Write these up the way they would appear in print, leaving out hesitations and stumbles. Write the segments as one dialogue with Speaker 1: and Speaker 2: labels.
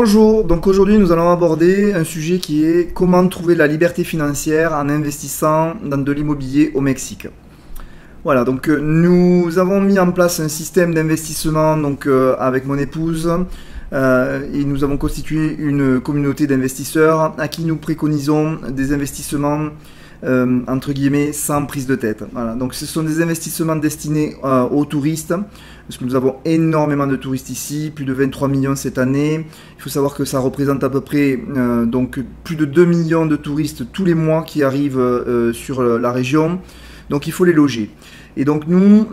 Speaker 1: Bonjour, donc aujourd'hui nous allons aborder un sujet qui est comment trouver la liberté financière en investissant dans de l'immobilier au Mexique. Voilà, donc nous avons mis en place un système d'investissement avec mon épouse et nous avons constitué une communauté d'investisseurs à qui nous préconisons des investissements entre guillemets sans prise de tête. Voilà, donc ce sont des investissements destinés aux touristes, parce que nous avons énormément de touristes ici, plus de 23 millions cette année. Il faut savoir que ça représente à peu près donc plus de 2 millions de touristes tous les mois qui arrivent sur la région, donc il faut les loger. Et donc nous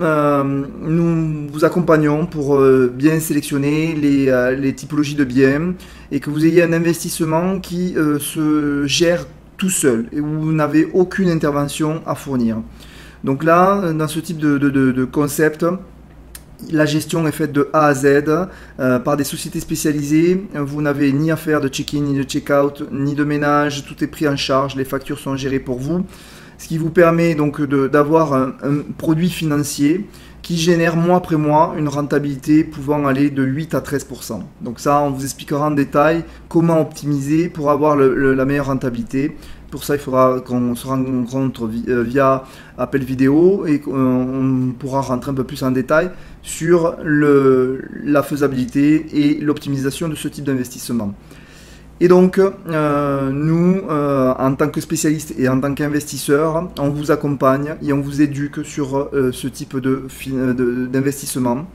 Speaker 1: vous accompagnons pour bien sélectionner les typologies de biens et que vous ayez un investissement qui se gère tout seul et où vous n'avez aucune intervention à fournir. Donc là, dans ce type de concept, la gestion est faite de A à Z par des sociétés spécialisées. Vous n'avez ni à faire de check-in, ni de check-out, ni de ménage. Tout est pris en charge, les factures sont gérées pour vous. Ce qui vous permet donc d'avoir un produit financier qui génère mois après mois une rentabilité pouvant aller de 8 à 13%. Donc ça, on vous expliquera en détail comment optimiser pour avoir la meilleure rentabilité. Pour ça, il faudra qu'on se rencontre via appel vidéo et qu'on pourra rentrer un peu plus en détail sur la faisabilité et l'optimisation de ce type d'investissement. Et donc, nous, en tant que spécialistes et en tant qu'investisseurs, on vous accompagne et on vous éduque sur ce type d'investissement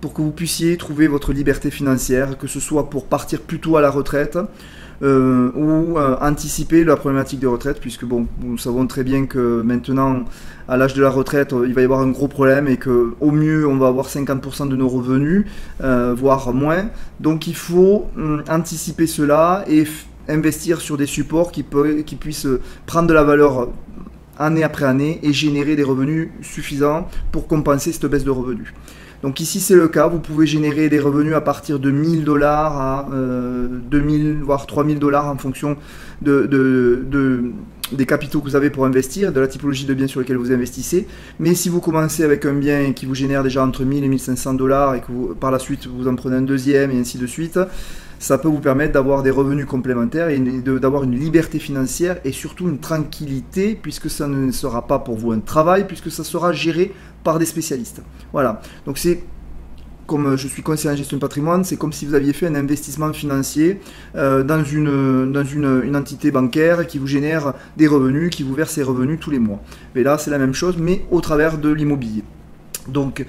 Speaker 1: pour que vous puissiez trouver votre liberté financière, que ce soit pour partir plus tôt à la retraite ou anticiper la problématique de retraite, puisque bon, nous savons très bien que maintenant, à l'âge de la retraite, il va y avoir un gros problème et qu'au mieux, on va avoir 50% de nos revenus, voire moins. Donc il faut anticiper cela et investir sur des supports qui puissent prendre de la valeur année après année et générer des revenus suffisants pour compenser cette baisse de revenus. Donc ici c'est le cas, vous pouvez générer des revenus à partir de 1000 $ à 2000 voire 3000 $ en fonction des capitaux que vous avez pour investir, de la typologie de biens sur lesquels vous investissez. Mais si vous commencez avec un bien qui vous génère déjà entre 1000 et 1500 $ et que par la suite vous en prenez un deuxième et ainsi de suite, ça peut vous permettre d'avoir des revenus complémentaires et d'avoir une liberté financière et surtout une tranquillité, puisque ça ne sera pas pour vous un travail, puisque ça sera géré par des spécialistes. Voilà, donc c'est comme je suis conseiller en gestion de patrimoine, c'est comme si vous aviez fait un investissement financier dans une entité bancaire qui vous génère des revenus, qui vous verse ces revenus tous les mois. Mais là, c'est la même chose, mais au travers de l'immobilier. Donc,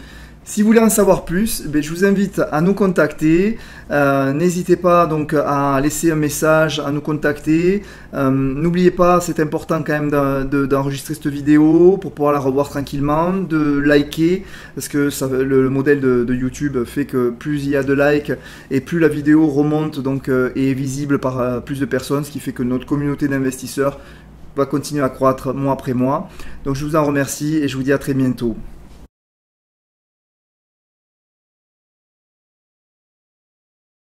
Speaker 1: si vous voulez en savoir plus, je vous invite à nous contacter. N'hésitez pas donc à laisser un message, à nous contacter. N'oubliez pas, c'est important quand même d'enregistrer cette vidéo pour pouvoir la revoir tranquillement, de liker, parce que le modèle de YouTube fait que plus il y a de likes et plus la vidéo remonte donc et est visible par plus de personnes, ce qui fait que notre communauté d'investisseurs va continuer à croître mois après mois. Donc je vous en remercie et je vous dis à très bientôt.